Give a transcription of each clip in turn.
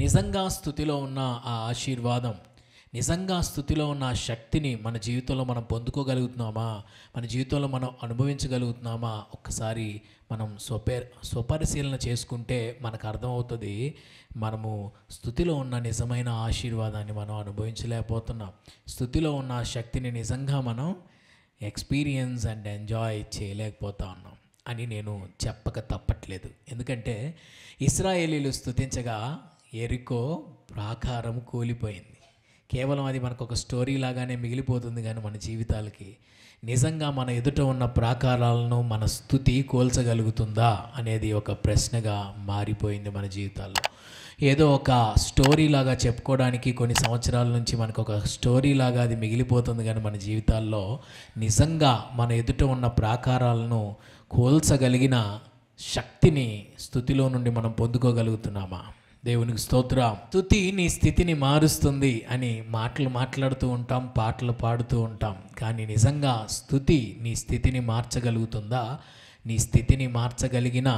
నిజంగా స్థుతిలో ఉన్న ఆ ఆశీర్వాదం, నిజంగా స్థుతిలో ఉన్న ఆ శక్తిని మన జీవితంలో మనం పొందుకోగలుగుతున్నామా, మన జీవితంలో మనం అనుభవించగలుగుతున్నామా, ఒక్కసారి మనం స్వపరిశీలన చేసుకుంటే మనకు అర్థమవుతుంది. మనము స్థుతిలో ఉన్న నిజమైన ఆశీర్వాదాన్ని మనం అనుభవించలేకపోతున్నాం. స్థుతిలో ఉన్న ఆ శక్తిని నిజంగా మనం ఎక్స్పీరియన్స్ అండ్ ఎంజాయ్ చేయలేకపోతా ఉన్నాం అని నేను చెప్పక తప్పట్లేదు. ఎందుకంటే ఇశ్రాయేలీలు స్తుతించగా యెరికో ప్రాకారం కూలిపోయింది. కేవలం అది మనకు ఒక స్టోరీ లాగానే మిగిలిపోతుంది, కానీ మన జీవితాలకి నిజంగా మన ఎదుట ఉన్న ప్రాకారాలను మన స్తుతి కోల్చగలుగుతుందా అనేది ఒక ప్రశ్నగా మారిపోయింది మన జీవితాల్లో. ఏదో ఒక స్టోరీ లాగా చెప్పుకోవడానికి కొన్ని సంవత్సరాల నుంచి మనకు ఒక స్టోరీ లాగా అది మిగిలిపోతుంది, కానీ మన జీవితాల్లో నిజంగా మన ఎదుట ఉన్న ప్రాకారాలను కోల్చగలిగిన శక్తిని స్తుతిలో నుండి మనం పొందుకోగలుగుతున్నామా? దేవునికి స్తోత్రం. స్తుతి నీ స్థితిని మారుస్తుంది అని మాట్లాడుతూ ఉంటాం, పాటలు పాడుతూ ఉంటాం, కానీ నిజంగా స్తుతి నీ స్థితిని మార్చగలుగుతుందా? నీ స్థితిని మార్చగలిగిన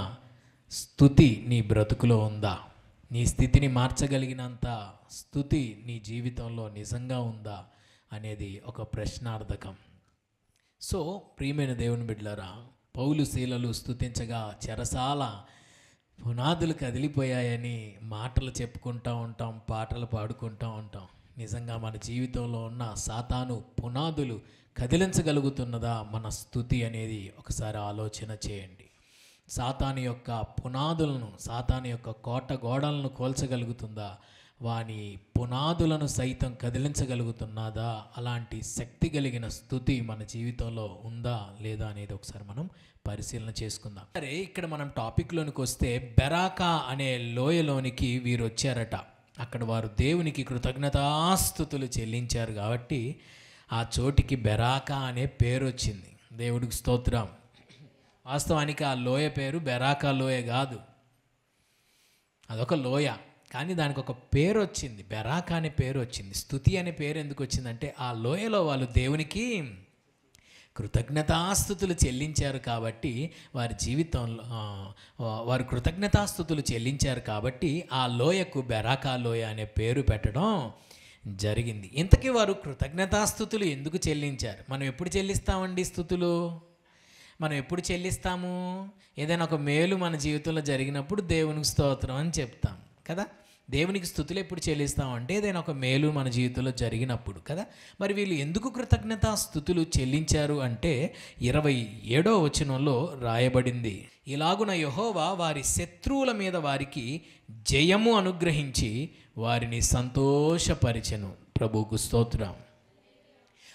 స్తుతి నీ బ్రతుకులో ఉందా? నీ స్థితిని మార్చగలిగినంత స్తుతి నీ జీవితంలో నిజంగా ఉందా అనేది ఒక ప్రశ్నార్థకం. సో ప్రియమైన దేవుని బిడ్డలారా, పౌలు శీలలు స్తుతించగా చెరసాల పునాదులు కదిలిపోయాయని మాటలు చెప్పుకుంటూ ఉంటాం, పాటలు పాడుకుంటూ ఉంటాం. నిజంగా మన జీవితంలో ఉన్న సాతాను పునాదులు కదిలించగలుగుతున్నదా మన స్తుతి అనేది ఒకసారి ఆలోచన చేయండి. సాతాను యొక్క పునాదులను, సాతాను యొక్క కోట గోడలను కోల్చగలుగుతుందా? వాని పునాదులను సైతం కదిలించగలుగుతున్నదా? అలాంటి శక్తి కలిగిన స్తుతి మన జీవితంలో ఉందా లేదా అనేది ఒకసారి మనం పరిశీలన చేసుకుందాం. సరే, ఇక్కడ మనం టాపిక్లోనికి వస్తే బెరాకా అనే లోయలోనికి వీరు వచ్చారట. అక్కడ వారు దేవునికి కృతజ్ఞతాస్తుతులు చెల్లించారు కాబట్టి ఆ చోటికి బెరాకా అనే పేరు వచ్చింది. దేవుడికి స్తోత్రం. వాస్తవానికి ఆ లోయ పేరు బెరాకా లోయ కాదు, అదొక లోయ, కానీ దానికి ఒక పేరు వచ్చింది, బెరాకా అనే పేరు వచ్చింది. స్తుతి అనే పేరు ఎందుకు వచ్చిందంటే ఆ లోయలో వాళ్ళు దేవునికి కృతజ్ఞతాస్తుతులు చెల్లించారు కాబట్టి, వారి జీవితంలో వారు కృతజ్ఞతాస్తుతులు చెల్లించారు కాబట్టి ఆ లోయకు బెరాకా లోయ అనే పేరు పెట్టడం జరిగింది. ఇంతకీ వారు కృతజ్ఞతాస్తుతులు ఎందుకు చెల్లించారు? మనం ఎప్పుడు చెల్లిస్తామండి స్తుతులు? మనం ఎప్పుడు చెల్లిస్తాము? ఏదైనా ఒక మేలు మన జీవితంలో జరిగినప్పుడు దేవునికి స్తోత్రం అని చెప్తాం కదా. దేవునికి స్తుతులు ఎప్పుడు చెల్లిస్తామంటే ఏదైనా ఒక మేలు మన జీవితంలో జరిగినప్పుడు కదా. మరి వీళ్ళు ఎందుకు కృతజ్ఞతా స్తుతులు చెల్లించారు అంటే 27వ వచనంలో రాయబడింది, ఇలాగున యెహోవా వారి శత్రువుల మీద వారికి జయము అనుగ్రహించి వారిని సంతోషపరిచెను. ప్రభువుకు స్తోత్రం.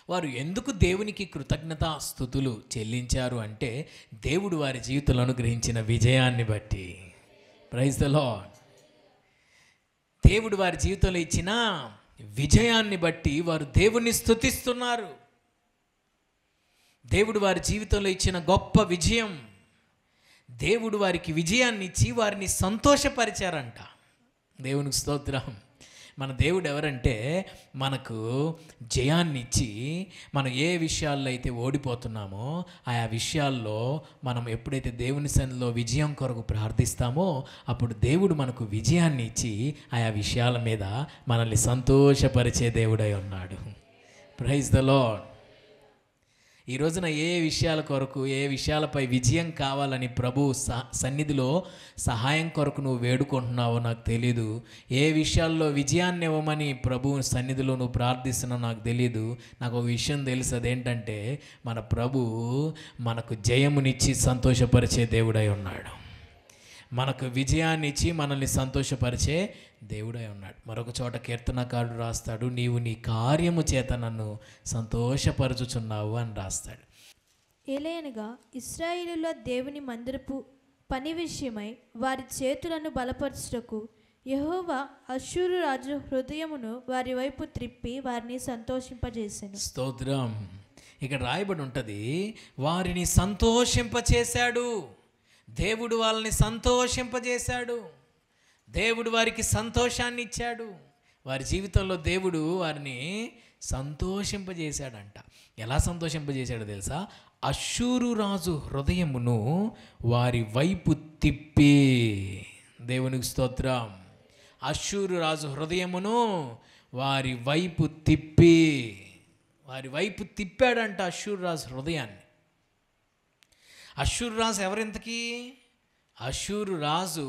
వారు ఎందుకు దేవునికి కృతజ్ఞతా స్తుతులు చెల్లించారు అంటే దేవుడు వారి జీవితంలో అనుగ్రహించిన విజయాన్ని బట్టి. Praise the Lord. దేవుడు వారి జీవితంలో ఇచ్చిన విజయాన్ని బట్టి వారు దేవుణ్ణి స్తుతిస్తున్నారు. దేవుడు వారి జీవితంలో ఇచ్చిన గొప్ప విజయం, దేవుడు వారికి విజయాన్ని ఇచ్చి వారిని సంతోషపరిచారంట. దేవునికి స్తోత్రం. మన దేవుడు ఎవరంటే మనకు జయాన్ని ఇచ్చి మనం ఏ విషయాల్లో అయితే ఓడిపోతున్నామో ఆయా విషయాల్లో మనం ఎప్పుడైతే దేవుని సన్నిధిలో విజయం కొరకు ప్రార్థిస్తామో అప్పుడు దేవుడు మనకు విజయాన్ని ఇచ్చి ఆయా విషయాల మీద మనల్ని సంతోషపరిచే దేవుడై ఉన్నాడు. Praise the Lord. ఈ రోజున ఏ విషయాల కొరకు, ఏ విషయాలపై విజయం కావాలని ప్రభు సన్నిధిలో సహాయం కొరకు నువ్వు వేడుకుంటున్నావో నాకు తెలీదు. ఏ విషయాల్లో విజయాన్ని ఇవ్వమని ప్రభు సన్నిధిలో నువ్వు ప్రార్థిస్తున్నావు నాకు తెలీదు. నాకు ఒక విషయం తెలుసు, అదేంటంటే మన ప్రభు మనకు జయమునిచ్చి సంతోషపరిచే దేవుడై ఉన్నాడు. మనకు విజయాన్ని ఇచ్చి మనల్ని సంతోషపరిచే దేవుడై ఉన్నాడు. మరొక చోట కీర్తనకారుడు రాస్తాడు, నీవు నీ కార్యము చేత నన్ను సంతోషపరచుచున్నావు అని రాస్తాడు. ఏలయనగా ఇశ్రాయేలులో దేవుని మందిరపు పని విషయమై వారి చేతులను బలపరచుటకు యెహోవా అష్షూరు రాజు హృదయమును వారి వైపు త్రిప్పి వారిని సంతోషింపజేశాను. స్తోత్రం. ఇక్కడ రాయబడి ఉంటుంది, వారిని సంతోషింపచేశాడు. దేవుడు వాళ్ళని సంతోషింపజేశాడు. దేవుడు వారికి సంతోషాన్ని ఇచ్చాడు. వారి జీవితంలో దేవుడు వారిని సంతోషింపజేశాడంట. ఎలా సంతోషింపజేశాడో తెలుసా? అష్షూరు రాజు హృదయమును వారి వైపు తిప్పి. దేవునికి స్తోత్రం. అష్షూరు రాజు హృదయమును వారి వైపు తిప్పాడంట అష్షూరు రాజు హృదయాన్ని. అష్షూరు రాజు ఎవరింతకీ? అష్షూరు రాజు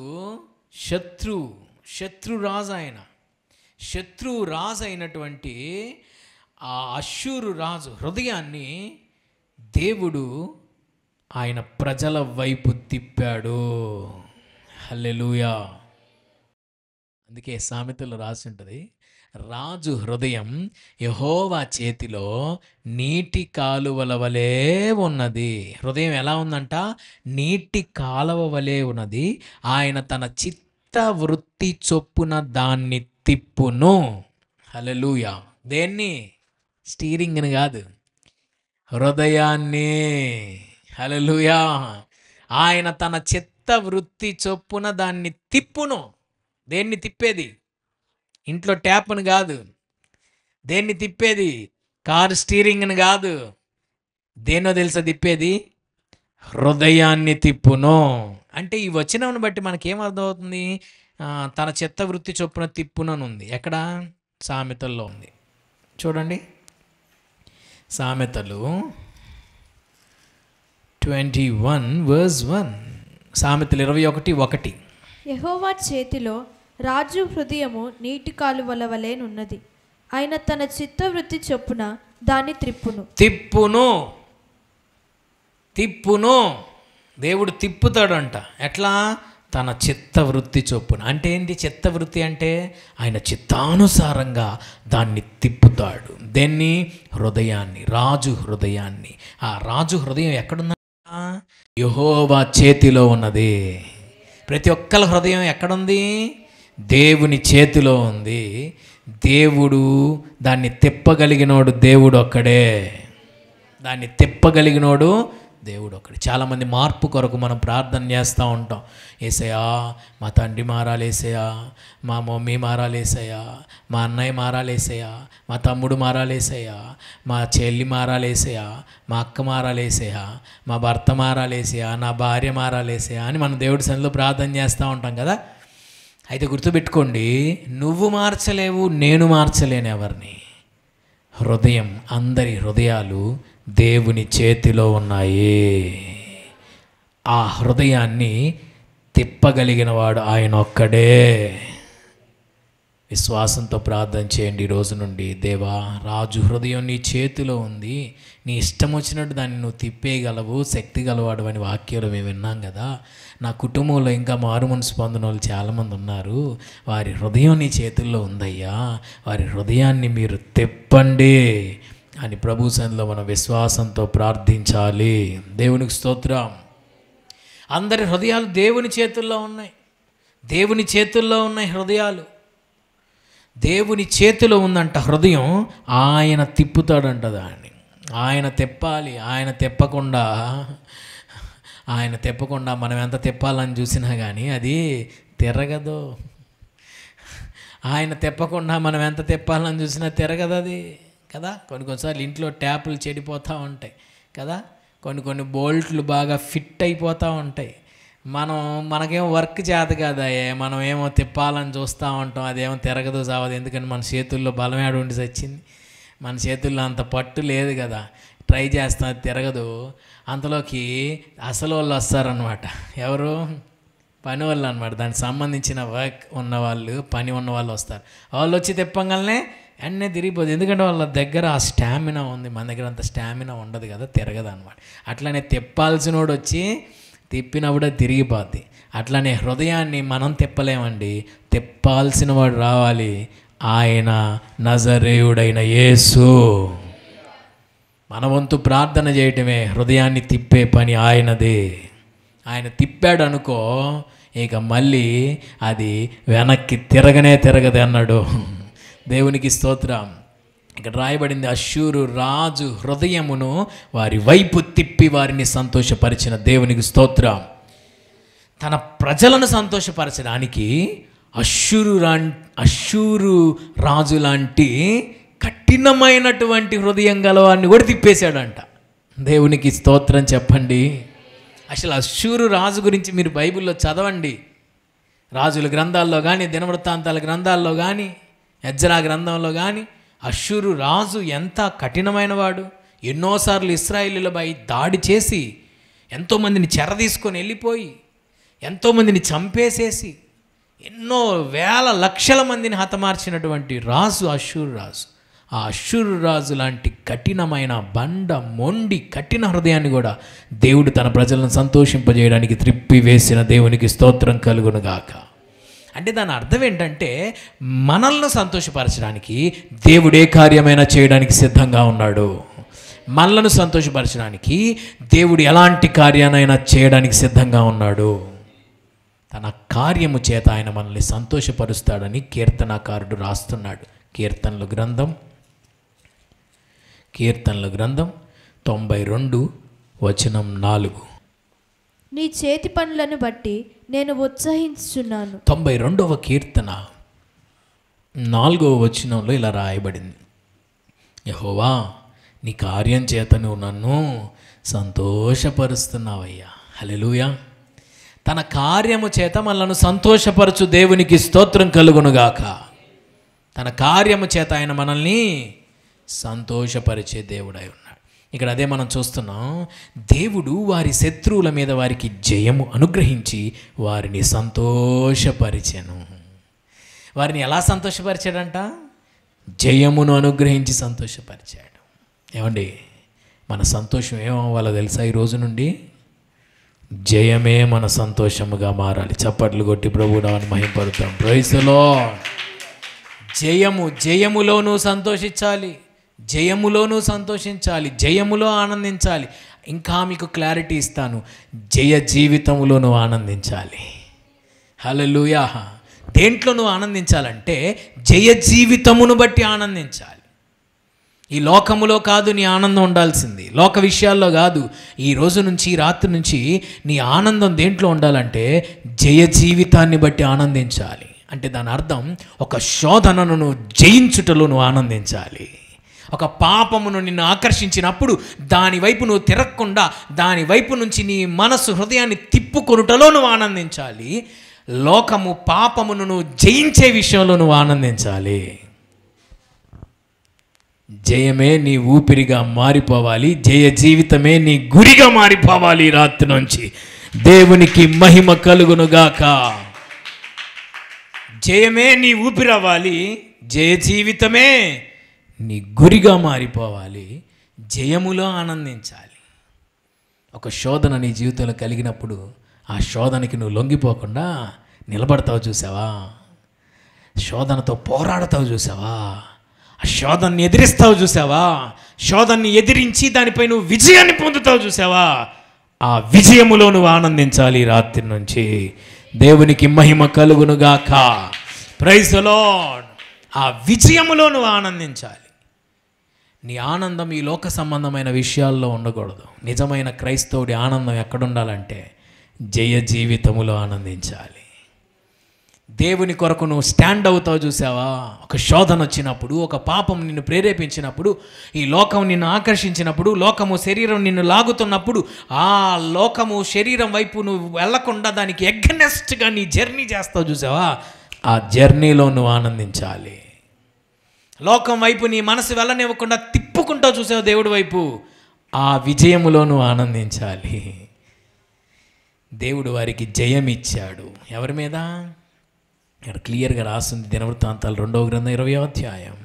శత్రు రాజు. ఆయన శత్రువు రాజు అయినటువంటి ఆ అష్షూరు రాజు హృదయాన్ని దేవుడు ఆయన ప్రజల వైపు తిప్పాడు. హల్లెలూయా. అందుకే సామెతలో రాసి ఉంటుంది, రాజు హృదయం యెహోవా చేతిలో నీటి కాలువల వలె ఉన్నది. హృదయం ఎలా ఉందంట? నీటి కాలువ వలె ఉన్నది. ఆయన తన చిత్త వృత్తి చొప్పున దాన్ని తిప్పును. హల్లెలూయా. దేన్ని? స్టీరింగ్ని కాదు, హృదయాన్ని. హల్లెలూయా. ఆయన తన చిత్త వృత్తి చొప్పున దాన్ని తిప్పును. దేన్ని తిప్పేది? ఇంట్లో ట్యాప్ను కాదు. దేన్ని తిప్పేది? కారు స్టీరింగ్ని కాదు. దేన్నో తెలుసా తిప్పేది? హృదయాన్ని తిప్పును. అంటే ఈ వచనంను బట్టి మనకేమర్థమవుతుంది? తన చిత్త వృత్తి చొప్పున తిప్పును అని ఉంది. ఎక్కడ? సామెతల్లో ఉంది. చూడండి, సామెతలు 21:1. సామెతలు 21:1. యెహోవా చేతిలో రాజు హృదయము నీటి కాలువల వలెనున్నది. ఆయన తన చిత్తవృత్తి చొప్పున దాన్ని తిప్పును. దేవుడు తిప్పుతాడంట. ఎట్లా? తన చిత్తవృత్తి చొప్పున. అంటే ఏంటి చిత్తవృత్తి అంటే? ఆయన చిత్తానుసారంగా దాన్ని తిప్పుతాడు. దేన్ని? హృదయాన్ని, రాజు హృదయాన్ని. ఆ రాజు హృదయం ఎక్కడుందా? యెహోవా చేతిలో ఉన్నది. ప్రతి ఒక్కరి హృదయం ఎక్కడుంది? దేవుని చేతిలో ఉంది. దేవుడు దాన్ని తిప్పగలిగినోడు దేవుడు ఒక్కడే. దాన్ని తిప్పగలిగినోడు దేవుడు ఒక్కడే. చాలామంది మార్పు కొరకు మనం ప్రార్థన చేస్తూ ఉంటాం. యేసయ్యా మా తండ్రి మారాలి, యేసయ్యా మా మమ్మీ మారాలి, యేసయ్యా మా అన్నయ్య మారాలి, యేసయ్యా మా తమ్ముడు మారాలి, యేసయ్యా మా చెల్లి మారాలి, యేసయ్యా మా అక్క మారాలి, యేసయ్యా మా భర్త మారాలి, యేసయ్యా నా భార్య మారాలి, యేసయ్యా అని మనం దేవుడి సన్నిధిలో ప్రార్థన చేస్తూ ఉంటాం కదా. అయితే గుర్తుపెట్టుకోండి, నువ్వు మార్చలేవు, నేను మార్చలేను ఎవరిని. హృదయం, అందరి హృదయాలు దేవుని చేతిలో ఉన్నాయి. ఆ హృదయాన్ని తిప్పగలిగిన వాడు ఆయన ఒక్కడే. విశ్వాసంతో ప్రార్థన చేయండి ఈ రోజు నుండి. దేవా, రాజు హృదయం నీ చేతిలో ఉంది, నీ ఇష్టం వచ్చినట్టు దాన్ని నువ్వు తిప్పేయగలవు, శక్తి గలవాడు అని వాక్యాలు మేము విన్నాం కదా. నా కుటుంబంలో ఇంకా మారు మనసు పొందిన వాళ్ళు చాలామంది ఉన్నారు. వారి హృదయం నీ చేతుల్లో ఉందయ్యా, వారి హృదయాన్ని మీరు తిప్పండి అని ప్రభు సన్నిధిలో మనం విశ్వాసంతో ప్రార్థించాలి. దేవునికి స్తోత్రం. అందరి హృదయాలు దేవుని చేతుల్లో ఉన్నాయి. దేవుని చేతుల్లో ఉన్నాయి హృదయాలు. దేవుని చేతిలో ఉందంట హృదయం. ఆయన తిప్పుతాడంట దాన్ని. ఆయన తిప్పాలి. ఆయన తిప్పకుండా మనం ఎంత తిప్పాలని చూసినా కానీ అది తిరగదు. ఆయన తిప్పకుండా మనం ఎంత తిప్పాలని చూసినా తిరగదు అది కదా. కొన్నిసార్లు ఇంట్లో ట్యాపులు చెడిపోతూ ఉంటాయి కదా. కొన్ని బోల్ట్లు బాగా ఫిట్ అయిపోతూ ఉంటాయి. మనకేమో వర్క్ చేత కదా, మనం ఏమో తిప్పాలని చూస్తూ ఉంటాం, అదేమో తిరగదు చావదు. ఎందుకని మన చేతుల్లో బలం ఏడు ఉండి వచ్చింది. మన చేతుల్లో అంత పట్టు లేదు కదా. ట్రై చేస్తాం, అది తిరగదు. అంతలోకి అసలు వాళ్ళు వస్తారనమాట. ఎవరు? పని వాళ్ళు అనమాట. దానికి సంబంధించిన వర్క్ ఉన్నవాళ్ళు, పని ఉన్నవాళ్ళు వస్తారు. వాళ్ళు వచ్చి తిప్పంగానే అన్నీ తిరిగిపోతుంది. ఎందుకంటే వాళ్ళ దగ్గర ఆ స్టామినా ఉంది. మన దగ్గర అంత స్టామినా ఉండదు కదా, తిరగదు అనమాట. అట్లనే తిప్పాల్సినోడు వచ్చి తిప్పినప్పుడే తిరిగిపోద్ది. అట్లనే హృదయాన్ని మనం తిప్పలేమండి, తిప్పాల్సిన వాడు రావాలి. ఆయన నజరేయుడైన యేసు. మన వంతు ప్రార్థన చేయటమే, హృదయాన్ని తిప్పే పని ఆయనదే. ఆయన తిప్పాడు అనుకో, ఇక మళ్ళీ అది వెనక్కి తిరగదు అన్నాడు. దేవునికి స్తోత్రం. ఇక్కడ రాయబడింది, అష్షూరు రాజు హృదయమును వారి వైపు తిప్పి వారిని సంతోషపరిచిన దేవునికి స్తోత్రం. తన ప్రజలను సంతోషపరచడానికి అష్షూరు రాజు లాంటి కఠినమైనటువంటి హృదయం గలవాడిని కూడా తిప్పేశాడంట. దేవునికి స్తోత్రం చెప్పండి. అసలు అష్షూరు రాజు గురించి మీరు బైబిల్లో చదవండి. రాజుల గ్రంథాల్లో కానీ, దినవృత్తాంతాల గ్రంథాల్లో కానీ, ఎజ్రా గ్రంథంలో కానీ అష్షూరు రాజు ఎంత కఠినమైన వాడు. ఎన్నోసార్లు ఇశ్రాయేలీయులపై దాడి చేసి ఎంతోమందిని చెర తీసుకొని వెళ్ళిపోయి ఎంతోమందిని చంపేసేసి ఎన్నో వేల లక్షల మందిని హతమార్చినటువంటి రాజు అష్షూరు రాజు. ఆ అష్షూరు రాజు లాంటి కఠినమైన బండ మొండి కఠిన హృదయాన్ని కూడా దేవుడు తన ప్రజలను సంతోషింపజేయడానికి త్రిప్పివేసిన దేవునికి స్తోత్రం కలుగునుగాక. అంటే దాని అర్థం ఏంటంటే మనల్ని సంతోషపరచడానికి దేవుడే కార్యమైనా చేయడానికి సిద్ధంగా ఉన్నాడు. మనలను సంతోషపరచడానికి దేవుడు ఎలాంటి కార్యానైనా చేయడానికి సిద్ధంగా ఉన్నాడు. తన కార్యము చేత ఆయన మనల్ని సంతోషపరుస్తాడని కీర్తనాకారుడు రాస్తున్నాడు. కీర్తనల గ్రంథం 92:4. నీ చేతి పనులను బట్టి నేను ఉత్సహించుచున్నాను. 92వ కీర్తన 4వ వచనంలో ఇలా రాయబడింది, యెహోవా నీ కార్యం చేత నువ్వు నన్ను సంతోషపరుస్తున్నావయ్యా. హల్లెలూయా. తన కార్యము చేత మనలను సంతోషపరచు దేవునికి స్తోత్రం కలుగునుగాక. తన కార్యము చేత ఆయన మనల్ని సంతోషపరిచే దేవుడై ఉన్నాడు. ఇక్కడ అదే మనం చూస్తున్నాం. దేవుడు వారి శత్రువుల మీద వారికి జయము అనుగ్రహించి వారిని సంతోషపరిచెను. వారిని ఎలా సంతోషపరిచాడంట? జయమును అనుగ్రహించి సంతోషపరిచాడు. ఏమండి, మన సంతోషం ఏమవ్వాలో తెలుసా? ఈ రోజు నుండి జయమే మన సంతోషముగా మారాలి. చప్పట్లు కొట్టి ప్రభువు నామమును మహిమపరుద్దాం. Praise the Lord. జయములోనూ సంతోషించాలి, జయములోనూ సంతోషించాలి, జయములో ఆనందించాలి. ఇంకా మీకు క్లారిటీ ఇస్తాను, జయ జీవితంలోనూ ఆనందించాలి. హల్లెలూయా. దేంట్లో నువ్వు ఆనందించాలంటే జయ జీవితమును బట్టి ఆనందించాలి. ఈ లోకములో కాదు నీ ఆనందం ఉండాల్సింది, లోక విషయాల్లో కాదు. ఈ రోజు నుంచి, ఈ రాత్రి నుంచి నీ ఆనందం దేంట్లో ఉండాలంటే జయ జీవితాన్ని బట్టి ఆనందించాలి. అంటే దాని అర్థం ఒక శోధనను నువ్వు జయించుటలో నువ్వు ఆనందించాలి. ఒక పాపమును నిన్ను ఆకర్షించినప్పుడు దాని వైపు నువ్వు తిరగకుండా దాని వైపు నుంచి నీ మనసు హృదయాన్ని తిప్పుకొనుటలో నువ్వు ఆనందించాలి. లోకము పాపమును నువ్వు జయించే విషయంలో నువ్వు ఆనందించాలి. జయమే నీ ఊపిరిగా మారిపోవాలి, జయ జీవితమే నీ గురిగా మారిపోవాలి. ఈ రాత్రి నుంచి దేవునికి మహిమ కలుగునుగాక. జయమే నీ ఊపిరవ్వాలి, జయ జీవితమే నీ గురిగా మారిపోవాలి. జయములో ఆనందించాలి. ఒక శోధన నీ జీవితంలో కలిగినప్పుడు ఆ శోధనకి నువ్వు లొంగిపోకుండా నిలబడతావు చూసావా? శోధనతో పోరాడతావు చూసావా? ఆ శోధనని ఎదిరిస్తావు చూసావా? శోధనని ఎదిరించి దానిపై నువ్వు విజయాన్ని పొందుతావు చూసావా? ఆ విజయములో నువ్వు ఆనందించాలి. రాత్రి నుంచి దేవునికి మహిమ కలుగునుగాక. Praise the Lord. ఆ విజయములో నువ్వు ఆనందించాలి. నీ ఆనందం ఈ లోక సంబంధమైన విషయాల్లో ఉండకూడదు. నిజమైన క్రైస్తవుడి ఆనందం ఎక్కడుండాలంటే జయ జీవితములో ఆనందించాలి. దేవుని కొరకు నువ్వు స్టాండ్ అవుతావు చూసావా? ఒక శోధన వచ్చినప్పుడు, ఒక పాపం నిన్ను ప్రేరేపించినప్పుడు, ఈ లోకం నిన్ను ఆకర్షించినప్పుడు, లోకము శరీరం నిన్ను లాగుతున్నప్పుడు, ఆ లోకము శరీరం వైపు నువ్వు వెళ్లకుండా దానికి ఎగ్నెస్ట్గా నీ జర్నీ చేస్తావు చూసావా? ఆ జర్నీలో నువ్వు ఆనందించాలి. లోకం వైపు నీ మనసు వెళ్ళనివ్వకుండా తిప్పుకుంటావు చూసావు దేవుడి వైపు, ఆ విజయములో నువ్వు ఆనందించాలి. దేవుడు వారికి జయం ఇచ్చాడు. ఎవరి మీద? ఇక్కడ క్లియర్గా రాస్తుంది. దినవృత్తాంతాలు 2వ గ్రంథం 20వ అధ్యాయం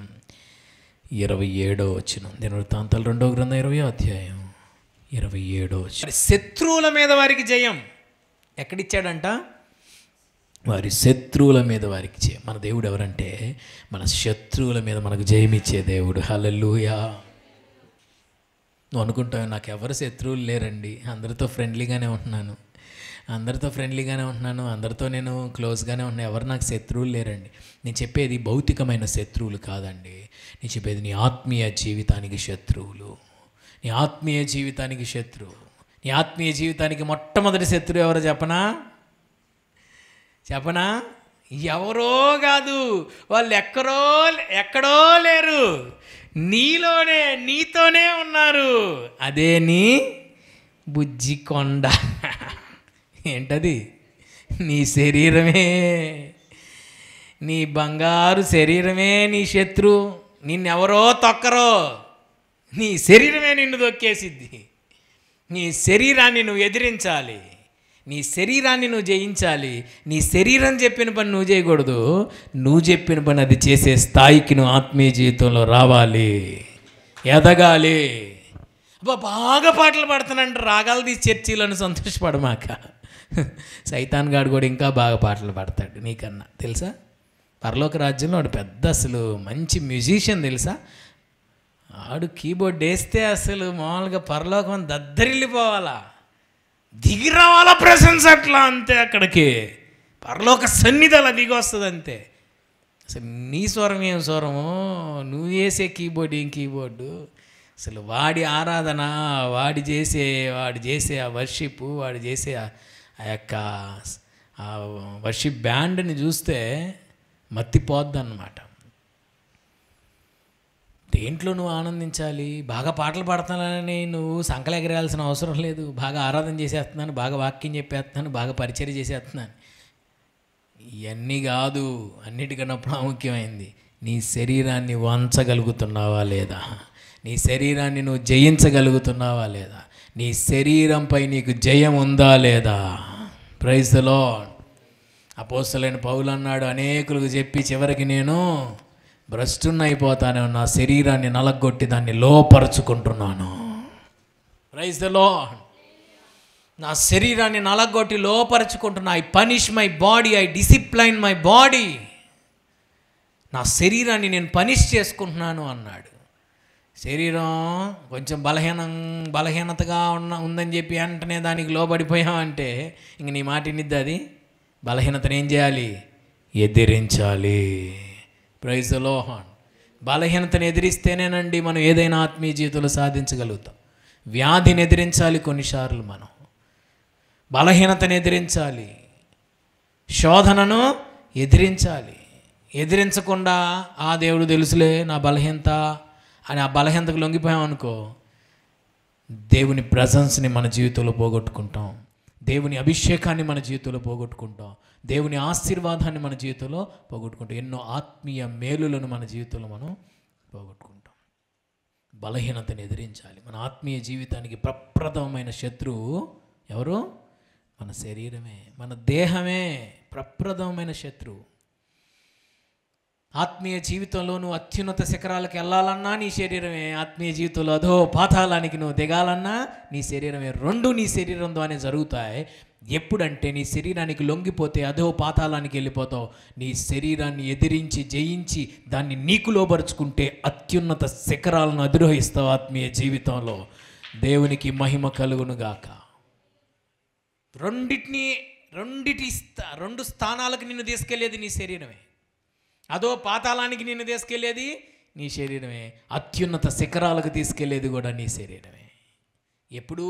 27వ వచనం. దినవృత్తాంతాలు 2వ గ్రంథం 20వ అధ్యాయం 27వ వచనం. శత్రువుల మీద వారికి జయం ఎక్కడిచ్చాడంట? వారి శత్రువుల మీద వారికి జయం. మన దేవుడు ఎవరంటే మన శత్రువుల మీద మనకు జయమిచ్చే దేవుడు. హల్లెలూయా. నువ్వు అనుకుంటావు నాకు ఎవరు శత్రువులు లేరండి, అందరితో ఫ్రెండ్లీగానే ఉంటున్నాను, అందరితో నేను క్లోజ్గానే ఉంటున్నాను, ఎవరు నాకు శత్రువులు లేరండి. నేను చెప్పేది భౌతికమైన శత్రువులు కాదండి. నేను చెప్పేది నీ ఆత్మీయ జీవితానికి శత్రువులు. నీ ఆత్మీయ జీవితానికి శత్రువు. నీ ఆత్మీయ జీవితానికి మొట్టమొదటి శత్రువు ఎవరో చెప్పనా? ఎవరో కాదు, వాళ్ళు ఎక్కడో లేరు, నీతోనే ఉన్నారు. అదే నీ బుజ్జి కొండ. ఏంటది? నీ శరీరమే, నీ బంగారు శరీరమే నీ శత్రు. నిన్నెవరో తొక్కరో, నీ శరీరమే నిన్ను తొక్కేసిద్ది. నీ శరీరాన్ని నువ్వు ఎదిరించాలి, నీ శరీరాన్ని నువ్వు జయించాలి. నీ శరీరం చెప్పిన పని నువ్వు చేయకూడదు, నువ్వు చెప్పిన పని అది చేసే స్థాయికి నువ్వు ఆత్మీయ జీవితంలో రావాలి, ఎదగాలి. అబ్బా బాగా పాటలు పాడుతానంటే రాగాలు తీసి చర్చీలను సంతోషపడమాక. సైతాన్ గాడు కూడా ఇంకా బాగా పాటలు పాడతాడు నీకన్నా, తెలుసా? పరలోక రాజ్యంలో వాడు పెద్ద అసలు మంచి మ్యూజిషియన్, తెలుసా? ఆడు కీబోర్డ్ వేస్తే అసలు మామూలుగా పరలోకం దద్దరిల్లిపోవాలా, దిగి రావాలా ప్రెసెన్స్ అట్లా, అంతే. అక్కడికి పరలోక సన్నిధి అలా దిగి వస్తుంది అంతే. అసలు నీ స్వరం ఏం స్వరము, నువ్వు వేసే కీబోర్డ్ ఏం కీబోర్డు, అసలు వాడి ఆరాధన, వాడు చేసే ఆ వర్షిప్, వాడు చేసే ఆ యొక్క ఆ వర్షిప్ బ్యాండ్ని చూస్తే మత్తిపోద్దన్నమాట. దేంట్లో నువ్వు ఆనందించాలి? బాగా పాటలు పాడుతున్నానని నువ్వు సంకలు ఎగరేయాల్సిన అవసరం లేదు. బాగా ఆరాధన చేసేస్తున్నాను, బాగా వాక్యం చెప్పేస్తున్నాను, బాగా పరిచర్య చేసేస్తున్నాను, ఇవన్నీ కాదు. అన్నిటికన్నా ప్రాముఖ్యమైంది నీ శరీరాన్ని వంచగలుగుతున్నావా లేదా, నీ శరీరాన్ని నువ్వు జయించగలుగుతున్నావా లేదా, నీ శరీరంపై నీకు జయం ఉందా లేదా. Praise the Lord. అపోస్తలుడైన పౌలు అన్నాడు, అనేకులకు చెప్పి చివరికి నేను భ్రష్టున్నైపోతాను, నా శరీరాన్ని నలగొట్టి దాన్ని లోపరుచుకుంటున్నాను. Praise the Lord. నా శరీరాన్ని నలగొట్టి లోపరుచుకుంటున్నా. I punish my body, I discipline my body. నా శరీరాన్ని నేను పనిష్ చేసుకుంటున్నాను అన్నాడు. శరీరం కొంచెం బలహీనతగా ఉందని చెప్పి వెంటనే దానికి లోబడిపోయామంటే ఇంక నీ మాట వినిద్ది. అది బలహీనతను ఏం చేయాలి? ఎదిరించాలి. Praise the Lord. బలహీనతను ఎదిరిస్తేనేనండి మనం ఏదైనా ఆత్మీయ జీవితంలో సాధించగలుగుతాం. వ్యాధిని ఎదిరించాలి, కొన్నిసార్లు మనం బలహీనతను ఎదిరించాలి, శోధనను ఎదిరించాలి. ఎదిరించకుండా ఆ దేవుడు తెలుసులే నా బలహీనత అని ఆ బలహీనతకు లొంగిపోయామనుకో, దేవుని ప్రజెన్స్ని మన జీవితంలో పోగొట్టుకుంటాం, దేవుని అభిషేకాన్ని మన జీవితంలో పోగొట్టుకుంటాం, దేవుని ఆశీర్వాదాన్ని మన జీవితంలో పోగొట్టుకుంటాం, ఎన్నో ఆత్మీయ మేలులను మన జీవితంలో మనం పోగొట్టుకుంటాం. బలహీనతను ఎదిరించాలి. మన ఆత్మీయ జీవితానికి ప్రప్రథమమైన శత్రువు ఎవరు? మన శరీరమే, మన దేహమే ప్రప్రథమమైన శత్రువు. ఆత్మీయ జీవితంలో నువ్వు అత్యున్నత శిఖరాలకు వెళ్ళాలన్నా నీ శరీరమే, ఆత్మీయ జీవితంలో అధో పాతాళానికి నువ్వు దిగాలన్నా నీ శరీరమే. రెండు నీ శరీరం ద్వారానే జరుగుతాయి. ఎప్పుడంటే నీ శరీరానికి లొంగిపోతే అధో పాతాళానికి వెళ్ళిపోతావు. నీ శరీరాన్ని ఎదిరించి జయించి దాన్ని నీకు లోబరుచుకుంటే అత్యున్నత శిఖరాలను అధిరోహిస్తావు ఆత్మీయ జీవితంలో. దేవునికి మహిమ కలుగునుగాక. రెండు స్థానాలకు నిన్ను తీసుకెళ్లేది నీ శరీరమే. అదో పాతాళానికి నిన్ను తీసుకెళ్లేది నీ శరీరమే, అత్యున్నత శిఖరాలకు తీసుకెళ్లేది కూడా నీ శరీరమే. ఎప్పుడు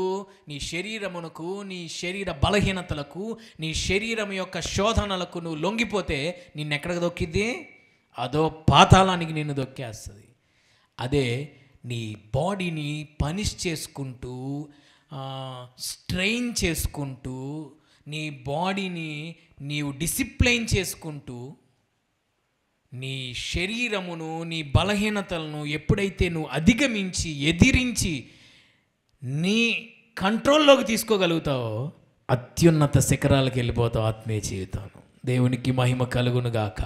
నీ శరీరమునకు, నీ శరీర బలహీనతలకు, నీ శరీరం యొక్క శోధనలకు నువ్వు లొంగిపోతే నిన్నెక్కడికి దొక్కిద్ది? అదో పాతాళానికి నిన్ను దొక్కేస్తుంది. అదే నీ బాడీని పనిష్ చేసుకుంటూ, స్ట్రెయిన్ చేసుకుంటూ, నీ బాడీని నీవు డిసిప్లైన్ చేసుకుంటూ, నీ శరీరమును, నీ బలహీనతలను ఎప్పుడైతే నువ్వు అధిగమించి ఎదిరించి నీ కంట్రోల్లోకి తీసుకోగలుగుతావో అత్యున్నత శిఖరాలకు వెళ్ళిపోతావు ఆత్మీయ జీవితంలో. దేవునికి మహిమ కలుగునుగాక.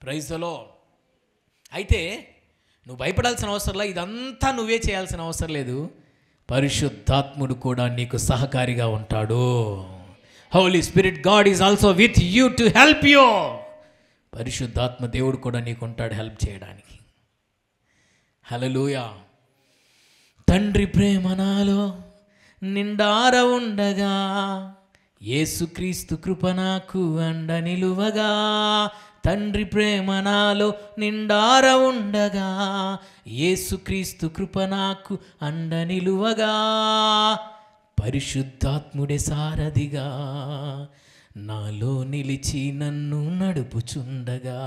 Praise the Lord. అయితే నువ్వు భయపడాల్సిన అవసరం లేదు, ఇదంతా నువ్వే చేయాల్సిన అవసరం లేదు. పరిశుద్ధాత్ముడు కూడా నీకు సహకారిగా ఉంటాడు. Holy Spirit God is also with you to help you. పరిశుద్ధాత్మ దేవుడు కూడా నీకు ఉంటాడు హెల్ప్ చేయడానికి. హల్లెలూయా. తండ్రి ప్రేమ నాలో నిండార ఉండగా, యేసుక్రీస్తు కృప నాకు అండ నిలువగా. తండ్రి ప్రేమ నాలో నిండార ఉండగా, యేసుక్రీస్తు కృప నాకు అండ నిలువగా. పరిశుద్ధాత్ముడే సారథిగా, నాలో నిలిచి నన్ను నడుపుచుండగా,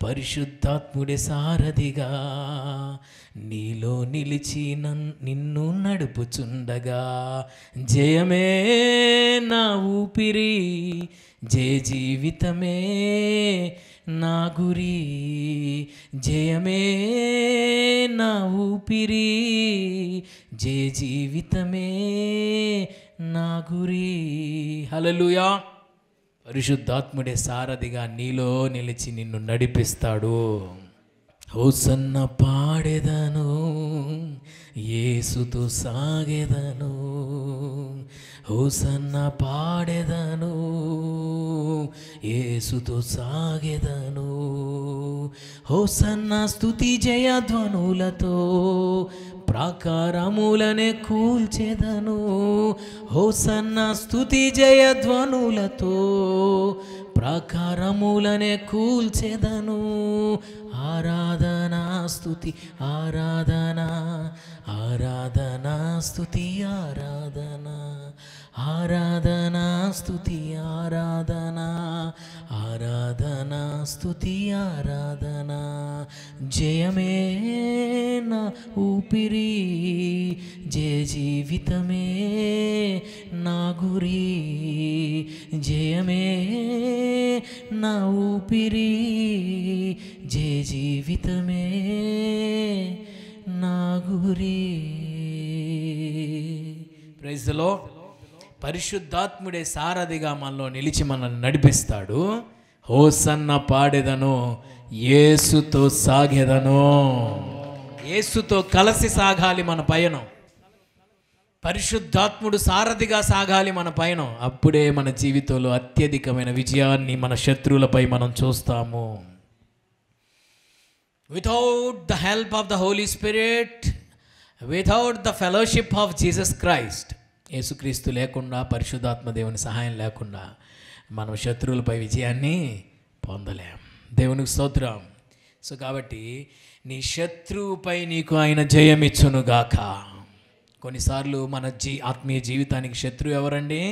పరిశుద్ధాత్ముడే సారథిగా. నీలో నిలిచి నిన్ను నడుపుచుండగా, జయమే నా ఊపిరి, జయ జీవితమే నా గురి, జయమే నా ఊపిరి, జయ జీవితమే నా గురి. హల్లెలూయా. పరిశుద్ధాత్ముడే సారథిగా నీలో నిలిచి నిన్ను నడిపిస్తాడు. హోసన్న పాడెదను, యేసుతో సాగెదను. హోసన్న పాడెదను, యేసుతో సాగెదను. హోసన్న స్తుతి జయధ్వనులతో ప్రాకారములనే కూల్చెదను. హోసన్న స్తుతి జయధ్వనులతో ప్రాకారములనే కూల్చెదను. ఆరాధనా స్తుతి ఆరాధన, ఆరాధనా స్తుతి ఆరాధన, ఆరాధనా స్తుతి ఆరాధన, ఆరాధనా స్తుతి ఆరాధన. జయమే నా ఊపిరి, జయ జీవితమే నా గురి, జయమే నా ఊపిరి, జయ జీవితమే నా గురి. Praise the lord. పరిశుద్ధాత్ముడే సారథిగా మనలో నిలిచి మనల్ని నడిపిస్తాడు. హోసన్న పాడెదను, యేసుతో సాగెదను. యేసుతో కలిసి సాగాలి మన పయనం. పరిశుద్ధాత్ముడు సారథిగా సాగాలి మన పయనం. అప్పుడే మన జీవితంలో అత్యధికమైన విజయాన్ని మన శత్రువులపై మనం చూస్తాము. Without the help of the Holy Spirit, without the fellowship of Jesus Christ, యేసుక్రీస్తు లేకుండా, పరిశుద్ధాత్మ దేవుని సహాయం లేకుండా మనం శత్రువులపై విజయాన్ని పొందలేం. దేవునికి స్తోత్రం. సో కాబట్టి నీ శత్రువుపై నీకు ఆయన జయమిచ్చునుగాక. కొన్నిసార్లు మన ఆత్మీయ జీవితానికి శత్రువు ఎవరండి?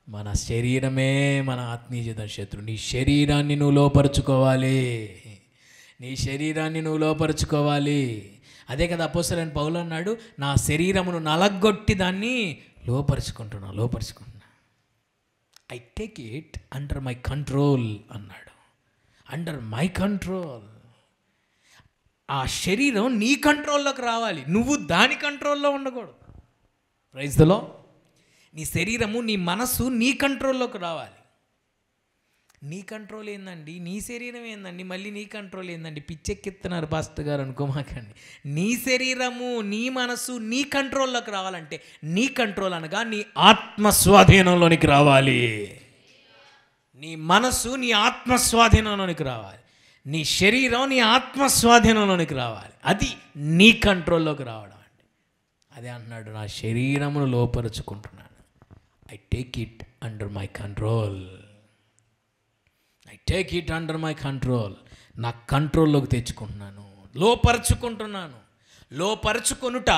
మన శరీరమే మన ఆత్మీయ జీవితం శత్రువు. నీ శరీరాన్ని నువ్వు లోపరుచుకోవాలి. నీ శరీరాన్ని నువ్వు లోపరుచుకోవాలి. అదే కదా అపోస్తలుడైన పౌలు అన్నాడు, నా శరీరమును నలగొట్టి దాన్ని లోపరుచుకుంటున్నా. I take it under my control అన్నాడు. Under my control. ఆ శరీరం నీ కంట్రోల్లోకి రావాలి, నువ్వు దాని కంట్రోల్లో ఉండకూడదు. Praise the Lord. నీ శరీరము, నీ మనస్సు నీ కంట్రోల్లోకి రావాలి. నీ కంట్రోల్ ఏందండి? నీ శరీరం ఏందండి? మళ్ళీ నీ కంట్రోల్ ఏందండి? పిచ్చెక్కిస్తున్నారు పాస్టర్ గారు అనుకోమాకండి. నీ శరీరము, నీ మనసు నీ కంట్రోల్లోకి రావాలంటే, నీ కంట్రోల్ అనగా నీ ఆత్మస్వాధీనంలోనికి రావాలి. నీ మనసు నీ ఆత్మస్వాధీనంలోనికి రావాలి. నీ శరీరం నీ ఆత్మస్వాధీనంలోనికి రావాలి. అది నీ కంట్రోల్లోకి రావడం అండి. అదే అంటున్నాడు, నా శరీరమును లోపరుచుకుంటున్నాను. I take it under my control. I take it under my control. నా కంట్రోల్లోకి తెచ్చుకుంటున్నాను, లోపరుచుకుంటున్నాను. లోపరుచుకొనుట,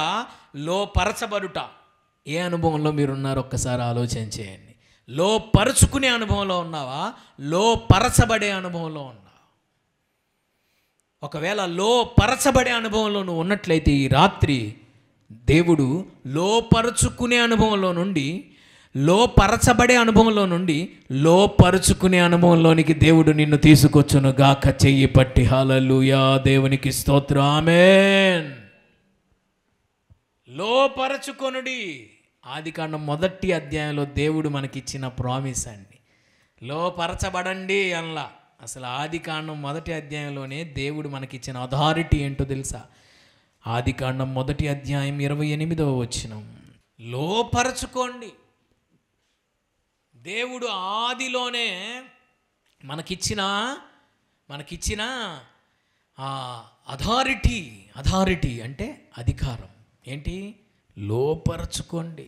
లోపరచబడుట. ఏ అనుభవంలో మీరున్నారో ఒక్కసారి ఆలోచన చేయండి. లోపరుచుకునే అనుభవంలో ఉన్నావా? లోపరచబడే అనుభవంలో ఉన్నావా? ఒకవేళ లోపరచబడే అనుభవంలో నువ్వు ఉన్నట్లయితే ఈ రాత్రి దేవుడు లోపరుచుకునే అనుభవంలో నుండి, లోపరచబడే అనుభవంలో నుండి లోపరుచుకునే అనుభవంలోనికి దేవుడు నిన్ను తీసుకొచ్చును గాక. చెయ్యి పట్టి హల్లెలూయా, దేవునికి స్తోత్రం, ఆమేన్. లోపరచుకొనుడి. ఆదికాండం 1వ అధ్యాయంలో దేవుడు మనకిచ్చిన ప్రామిస్ అండి. లోపరచబడండి అన్లా. అసలు ఆదికాండం 1వ అధ్యాయంలోనే దేవుడు మనకిచ్చిన అథారిటీ ఏంటో తెలుసా? ఆదికాండం 1వ అధ్యాయం 28వ వచనం. లోపరచుకోండి. దేవుడు ఆదిలోనే మనకిచ్చిన అథారిటీ అంటే అధికారం ఏంటి? లోపరచుకోండి.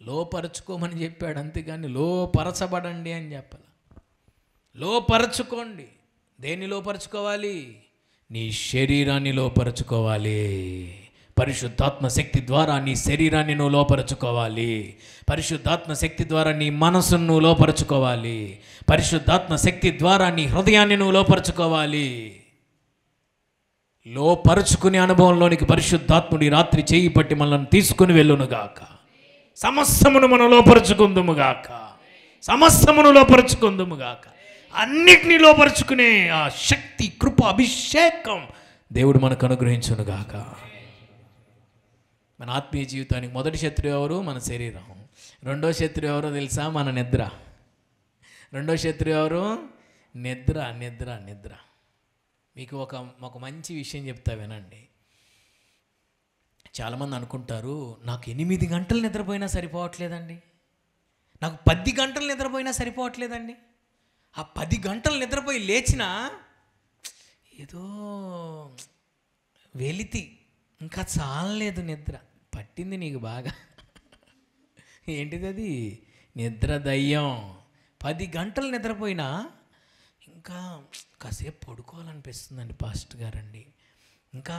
లోపరచుకోమని చెప్పాడు, అంతేగాని లోపరచబడండి అని చెప్పాలి. లోపరచుకోండి. దేన్ని లోపరచుకోవాలి? నీ శరీరాన్ని లోపరచుకోవాలి. పరిశుద్ధాత్మ శక్తి ద్వారా నీ శరీరాన్ని నువ్వు లోపరుచుకోవాలి. పరిశుద్ధాత్మ శక్తి ద్వారా నీ మనసును నువ్వు లోపరుచుకోవాలి. పరిశుద్ధాత్మ శక్తి ద్వారా నీ హృదయాన్ని నువ్వు లోపరుచుకోవాలి. లోపరుచుకునే అనుభవంలోనికి పరిశుద్ధాత్ముడి రాత్రి చేయి పట్టి మనల్ని తీసుకుని వెళ్ళునుగాక. సమస్తమును మనం లోపరుచుకుందుముగాక. సమస్తమును లోపరుచుకుందుముగాక. అన్నిటినీ లోపరుచుకునే ఆ శక్తి, కృప, అభిషేకం దేవుడు మనకు అనుగ్రహించునుగాక. మన ఆత్మీయ జీవితానికి మొదటి శత్రువు ఎవరు? మన శరీరం. రెండో శత్రువు ఎవరో తెలుసా? మన నిద్ర. రెండో శత్రువు ఎవరు? నిద్ర. నిద్ర నిద్ర మీకు ఒక మంచి విషయం చెప్తా వినండి. చాలామంది అనుకుంటారు, నాకు 8 గంటలు నిద్రపోయినా సరిపోవట్లేదండి, నాకు 10 గంటలు నిద్రపోయినా సరిపోవట్లేదండి. ఆ 10 గంటలు నిద్రపోయి లేచినా ఏదో వెలితి, ఇంకా చాలలేదు నిద్ర. పట్టింది నీకు బాగా. ఏంటిది అది? నిద్ర దయ్యం. 10 గంటలు నిద్రపోయినా ఇంకా కాసేపు పడుకోవాలనిపిస్తుందండి పాస్టర్ గారండి, ఇంకా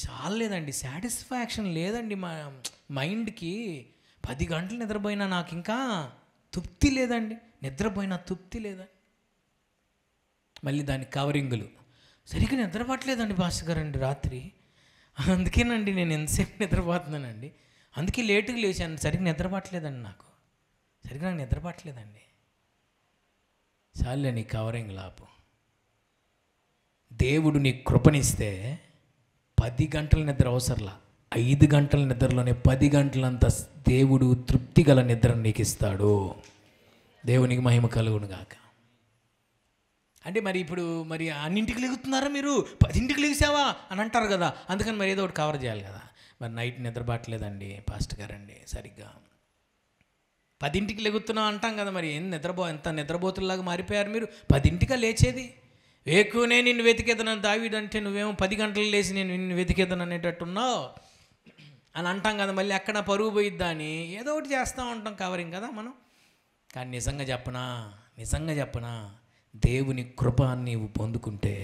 చాలేదండి, సాటిస్ఫాక్షన్ లేదండి మా మైండ్కి. 10 గంటలు నిద్రపోయినా నాకు ఇంకా తృప్తి లేదండి, నిద్రపోయినా తృప్తి లేదండి. మళ్ళీ దానికి కవరింగులు, సరిగ్గా నిద్రపట్టలేదండి పాస్టర్ గారండి రాత్రి, అందుకేనండి నేను ఎంతసేపు నిద్రపోతున్నానండి, అందుకే లేటుగా లేచాను, సరిగ్గా నిద్రపట్టలేదండి, నాకు నిద్రపట్టలేదండి. చాలే నీ కవరింగ్ లాపు. దేవుడు నీ కృపనిస్తే 10 గంటల నిద్ర అవసరంలా, 5 గంటల నిద్రలోనే 10 గంటలంత దేవుడు తృప్తి గల నిద్ర నీకు ఇస్తాడు. దేవునికి మహిమ కలుగును గాక. అంటే మరి ఇప్పుడు అన్నింటికి లెగుతున్నారా మీరు, 10ంటికి లెగిసావా అని అంటారు కదా, అందుకని మరి ఏదో ఒకటి కవర్ చేయాలి కదా. మరి నైట్ నిద్రపట్టలేదండి పాస్టర్ గారండి, సరిగ్గా 10ంటికి లెగుతున్నా అంటాం కదా, మరి ఎంత నిద్రపోతుల్లాగా మారిపోయారు మీరు. 10ంటిగా లేచేది, వేకునే నిన్ను వెతికేదనని దావీదు అంటే నువ్వేమో 10 గంటలు లేచి నేను నిన్ను వెతికేదను అనేటట్టున్నావు అని అంటాం కదా. మళ్ళీ అక్కడ పరుగు పోయిద్దా అని ఏదో ఒకటి చేస్తూ ఉంటాం కవరింగ్ కదా మనం. కానీ నిజంగా చెప్పనా దేవుని కృప నీవు పొందుకుంటే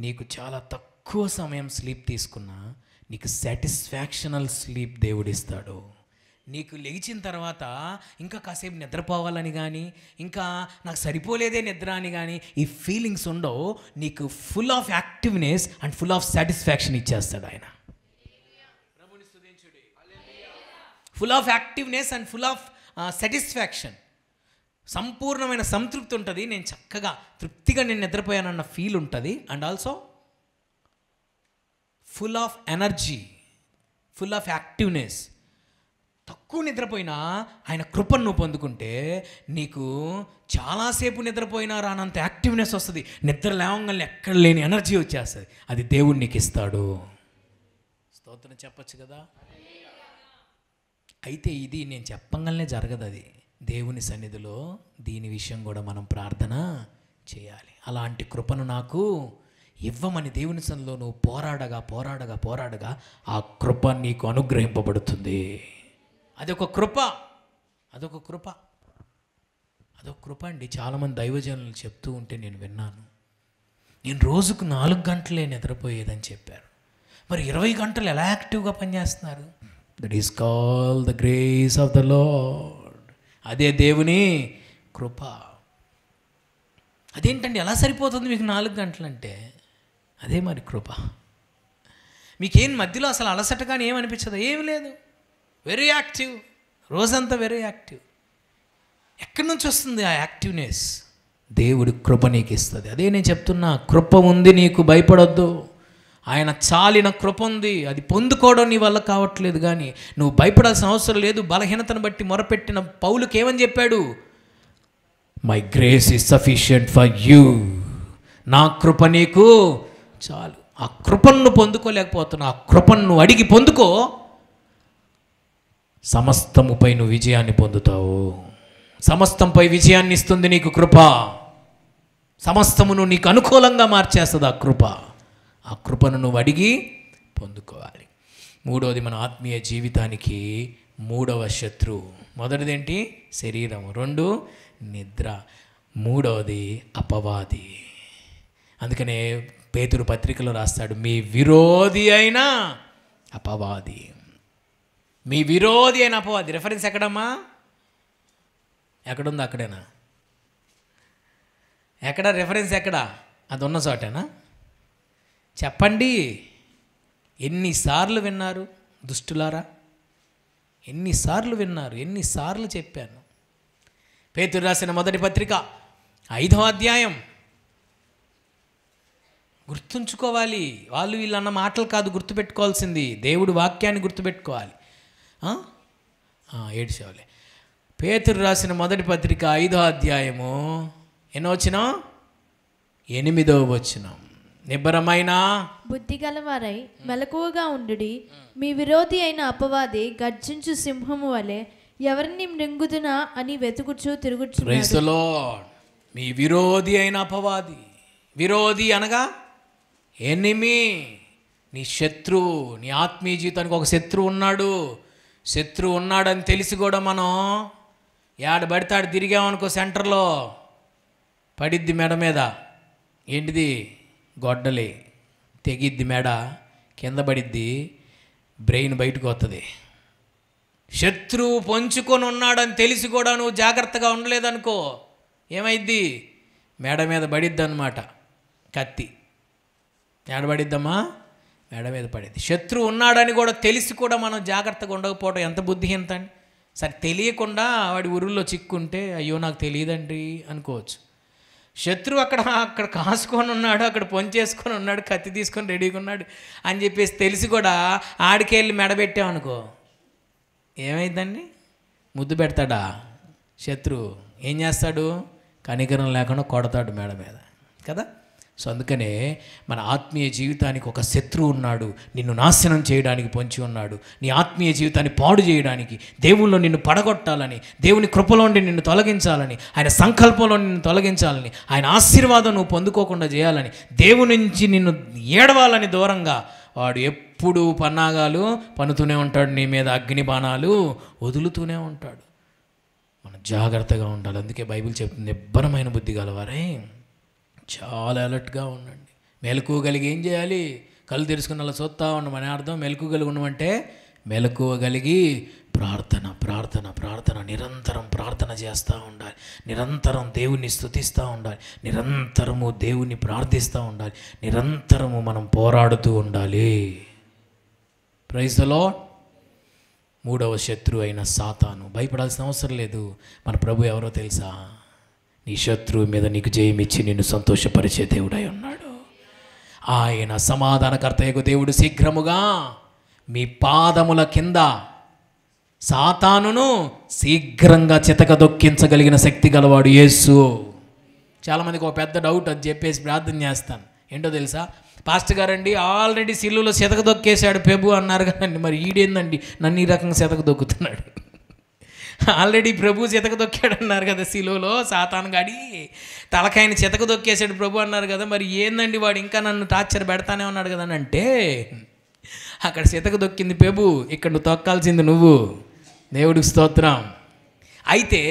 నీకు చాలా తక్కువ సమయం స్లీప్ తీసుకున్నా నీకు సాటిస్ఫాక్షనల్ స్లీప్ దేవుడిస్తాడు. నీకు లేచిన తర్వాత ఇంకా కాసేపు నిద్రపోవాలని కానీ, ఇంకా నాకు సరిపోలేదే నిద్ర అని కానీ ఈ ఫీలింగ్స్ ఉండవు. నీకు full of activeness and full of satisfaction ఇచ్చేస్తాడు ఆయన. Full of activeness and full of satisfaction, సంపూర్ణమైన సంతృప్తి ఉంటుంది. నేను చక్కగా తృప్తిగా నేను నిద్రపోయానన్న ఫీల్ ఉంటుంది. And also full of energy, full of activeness. తక్కువ నిద్రపోయినా ఆయన కృపను నువ్వు పొందుకుంటే నీకు చాలాసేపు నిద్రపోయినా రానంత యాక్టివ్నెస్ వస్తుంది. నిద్ర లేవంగానే ఎక్కడ లేని ఎనర్జీ వచ్చేస్తుంది. అది దేవుడు నీకు ఇస్తాడు. స్తోత్రం చెప్పచ్చు కదా. అయితే ఇది నేను చెప్పంగానే జరగదు, అది దేవుని సన్నిధిలో దీని విషయం కూడా మనం ప్రార్థన చేయాలి. అలాంటి కృపను నాకు ఇవ్వమని దేవుని సన్నిధిలో నువ్వు పోరాడగా ఆ కృప నీకు అనుగ్రహింపబడుతుంది. అదొక కృప అండి. చాలామంది దైవజనులు చెప్తూ ఉంటే నేను విన్నాను, నేను రోజుకు 4 గంటలే నిద్రపోయేదని చెప్పారు. మరి 20 గంటలు ఎలా యాక్టివ్గా పనిచేస్తున్నారు? That is call the grace of the lord. అదే దేవుని కృప. అదేంటండి ఎలా సరిపోతుంది మీకు 4 గంటలు అంటే? అదే మరి కృప. మీకేం మధ్యలో అసలు అలసటగానే ఏమనిపించదు, ఏమి లేదు, వెరీ యాక్టివ్, రోజంతా వెరీ యాక్టివ్. ఎక్కడి నుంచి వస్తుంది ఆ యాక్టివ్నెస్? దేవుడి కృప నీకు ఇస్తుంది. అదే నేను చెప్తున్నా, కృప ఉంది, నీకు భయపడొద్దు. ఆయన చాలిన కృప ఉంది, అది పొందుకోవడం నీ వల్ల కావట్లేదు, కానీ నువ్వు భయపడాల్సిన అవసరం లేదు. బలహీనతను బట్టి మొరపెట్టిన పౌలుకి ఏమని చెప్పాడు? My grace is sufficient for you. నా కృప నీకు చాలు. ఆ కృపను పొందుకోలేకపోతున్నా, ఆ కృపను నువ్వు అడిగి పొందుకో, సమస్తముపై నువ్వు విజయాన్ని పొందుతావు. సమస్తంపై విజయాన్ని ఇస్తుంది నీకు కృప. సమస్తమును నీకు అనుకూలంగా మార్చేస్తుంది ఆ కృప. ఆ కృపను నువ్వు అడిగి పొందుకోవాలి. మూడవది, మన ఆత్మీయ జీవితానికి 3వ శత్రువు. మొదటిదేంటి? శరీరం. 2 నిద్ర. 3వది అపవాది. అందుకనే పేతురు పత్రికలో రాస్తాడు, మీ విరోధి అయిన అపవాది. మీ విరోధి అయిన అపవాది. రెఫరెన్స్ ఎక్కడమ్మా? ఎక్కడుంది? అక్కడేనా? ఎక్కడ రెఫరెన్స్? ఎక్కడ? అది ఉన్న చోటేనా? చెప్పండి. ఎన్నిసార్లు విన్నారు దుష్టులారా? ఎన్నిసార్లు విన్నారు? ఎన్నిసార్లు చెప్పాను? పేతురు రాసిన మొదటి పత్రిక 5వ అధ్యాయం. గుర్తుంచుకోవాలి. వాళ్ళు వీళ్ళు అన్న మాటలు కాదు గుర్తుపెట్టుకోవాల్సింది, దేవుడి వాక్యాన్ని గుర్తుపెట్టుకోవాలి. ఏడ్చేవాళ్ళే. పేతురు రాసిన మొదటి పత్రిక 5వ అధ్యాయము ఎన్నో వచనం? 8వ వచనం. నిబ్బరమైన బుద్ధి గలవారై మెలకువగా ఉండుడి. మీ విరోధి అయిన అపవాది గర్జించు సింహము వలె ఎవరిని మృంగుదునా అని వెతుకుచూ తిరుగుచున్నాడు. Praise the Lord. మీ విరోధి అయిన అపవాది. విరోధి అనగా ఎనిమి, నీ శత్రువు. నీ ఆత్మీయ జీవితానికి ఒక శత్రువు ఉన్నాడు. శత్రువు ఉన్నాడని తెలిసి కూడా మనం ఏడబడితాడు తిరిగామనుకో, సెంటర్లో పడిద్ది మెడ మీద. ఏంటిది? గొడ్డలి. తెగిద్ది మెడ, కింద పడిద్ది, బ్రెయిన్ బయటకు వస్తుంది. శత్రువు పొంచుకొని ఉన్నాడని తెలిసి కూడా నువ్వు జాగ్రత్తగా ఉండలేదనుకో, ఏమైద్ది? మెడ మీద పడిద్ది అన్నమాట కత్తి. ఏడబడిద్దమ్మా? మెడ మీద పడిద్ది. శత్రువు ఉన్నాడని కూడా తెలిసి కూడా మనం జాగ్రత్తగా ఉండకపోవడం ఎంత బుద్ధిహీనత అండి. సరే, తెలియకుండా వాడి ఊరుల్లో చిక్కుంటే అయ్యో నాకు తెలియదండి అనుకోవచ్చు. శత్రువు అక్కడ కాసుకొని ఉన్నాడు, అక్కడ పొంచేసుకొని ఉన్నాడు, కత్తి తీసుకొని రెడీగా ఉన్నాడు అని చెప్పేసి తెలిసి కూడా ఆడికెళ్ళి మెడబెట్టామనుకో, ఏమైందండి? ముద్దు పెడతాడా శత్రువు? ఏం చేస్తాడు? కనికరం లేకుండా కొడతాడు మెడ మీద కదా. సో అందుకనే మన ఆత్మీయ జీవితానికి ఒక శత్రువు ఉన్నాడు, నిన్ను నాశనం చేయడానికి పొంచి ఉన్నాడు. నీ ఆత్మీయ జీవితాన్ని పాడు చేయడానికి, దేవుల్లో నిన్ను పడగొట్టాలని, దేవుని కృపలో నుండి నిన్ను తొలగించాలని, ఆయన సంకల్పంలో నిన్ను తొలగించాలని, ఆయన ఆశీర్వాదం నువ్వు పొందుకోకుండా చేయాలని, దేవుని నుంచి నిన్ను ఏడవాలని దూరంగా వాడు ఎప్పుడు పన్నాగాలు పన్నుతూనే ఉంటాడు. నీ మీద అగ్ని బాణాలు వదులుతూనే ఉంటాడు. మనం జాగ్రత్తగా ఉండాలి. అందుకే బైబిల్ చెప్తుంది, నిబ్బరమైన బుద్ధి గలవారే చాలా అలర్ట్గా ఉండండి. మెలకువగలిగి ఏం చేయాలి? కళ్ళు తెరుచుకుని అలా చూస్తూ ఉండమని మన అర్థం. మెలకువగలిగి ఉండమంటే మెలకువగలిగి ప్రార్థన ప్రార్థన ప్రార్థన, నిరంతరం ప్రార్థన చేస్తూ ఉండాలి. నిరంతరం దేవుణ్ణి స్తుతిస్తూ ఉండాలి. నిరంతరము దేవుణ్ణి ప్రార్థిస్తూ ఉండాలి. నిరంతరము మనం పోరాడుతూ ఉండాలి. Praise the Lord. 3వ శత్రువు అయిన సాతాను. భయపడాల్సిన అవసరం లేదు. మన ప్రభు ఎవరో తెలుసా? నీ శత్రువు మీద నీకు జయమిచ్చి నిన్ను సంతోషపరిచే దేవుడై ఉన్నాడు. ఆయన సమాధానకర్తయగు దేవుడు శీఘ్రముగా మీ పాదముల కింద సాతానును శీఘ్రంగా చితకదొక్కించగలిగిన శక్తి గలవాడు యేసు. చాలామందికి ఒక పెద్ద డౌట్, అది చెప్పేసి ప్రార్థన చేస్తాను. ఏంటో తెలుసా? పాస్టర్ గారండి ఆల్రెడీ సిలువలో చితకదొక్కేశాడు ప్రభు అన్నారు కదండి, మరి ఈడేందండి నన్ను ఈ రకంగా చితకదొక్కుతున్నాడు? ఆల్రెడీ ప్రభు చితకదొక్కాడు అన్నారు కదా సిలువలో, సాతాను గాడి తలకాయని చితకదొక్కేశాడు ప్రభు అన్నారు కదా, మరి ఏందండి వాడు ఇంకా నన్ను టార్చర్ పెడతానే ఉన్నాడు కదా అని అంటే, అక్కడ చితకదొక్కింది ప్రభు, ఇక్కడ నువ్వు తొక్కాల్సింది నువ్వు. దేవుడికి స్తోత్రం. అయితే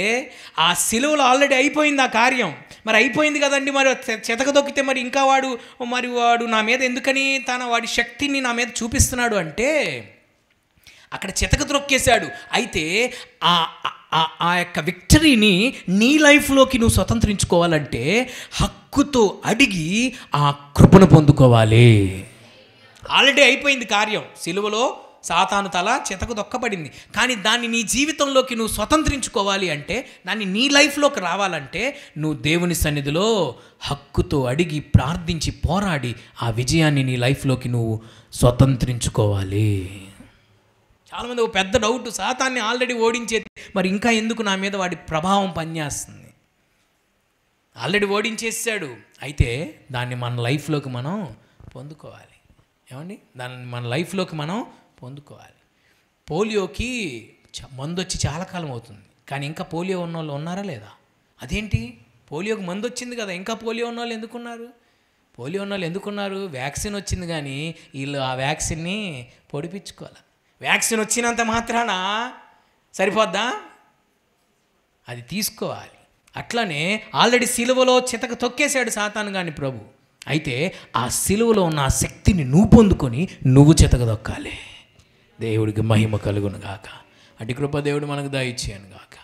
ఆ సిలువలో ఆల్రెడీ అయిపోయింది ఆ కార్యం. మరి అయిపోయింది కదండి, మరి చితకదొక్కితే మరి ఇంకా వాడు నా మీద ఎందుకని వాడి శక్తిని నా మీద చూపిస్తున్నాడు అంటే, అక్కడ చితకదొక్కేశాడు. అయితే ఆ యొక్క విక్టరీని నీ లైఫ్లోకి నువ్వు స్వతంత్రించుకోవాలంటే హక్కుతో అడిగి ఆ కృపను పొందుకోవాలి. ఆల్రెడీ అయిపోయింది కార్యం. సిలువలో సాతాను తల చితకదొక్కబడింది. కానీ దాన్ని నీ జీవితంలోకి నువ్వు స్వతంత్రించుకోవాలి అంటే, దాన్ని నీ లైఫ్లోకి రావాలంటే నువ్వు దేవుని సన్నిధిలో హక్కుతో అడిగి ప్రార్థించి పోరాడి ఆ విజయాన్ని నీ లైఫ్లోకి నువ్వు స్వతంత్రించుకోవాలి. చాలామంది ఒక పెద్ద డౌట్, సాతాన్ని ఆల్రెడీ ఓడించే మరి ఇంకా ఎందుకు నా మీద వాడి ప్రభావం పనిచేస్తుంది? ఆల్రెడీ ఓడించేసాడు. అయితే దాన్ని మన లైఫ్లోకి మనం పొందుకోవాలి. ఏమండి? దాన్ని మన లైఫ్లోకి మనం పొందుకోవాలి. పోలియోకి మందు వచ్చి చాలా కాలం అవుతుంది, కానీ ఇంకా పోలియో ఉన్న వాళ్ళు ఉన్నారా లేదా? అదేంటి? పోలియోకి మందు వచ్చింది కదా, ఇంకా పోలియో ఉన్న వాళ్ళు ఎందుకున్నారు? పోలియో ఉన్న వాళ్ళు ఎందుకున్నారు? వ్యాక్సిన్ వచ్చింది, కానీ వీళ్ళు ఆ వ్యాక్సిన్ని పొడిపించుకోవాలి. వ్యాక్సిన్ వచ్చినంత మాత్రాన సరిపోద్దా? అది తీసుకోవాలి. అట్లానే ఆల్రెడీ సిలువలో చితక తొక్కేశాడు సాతాను గాని ప్రభు. అయితే ఆ సిలువలో ఉన్న ఆ శక్తిని నువ్వు పొందుకొని నువ్వు చితకదొక్కాలి. దేవుడికి మహిమ కలుగును గాక. అటు కృప దేవుడు మనకు దయచేయను గాక.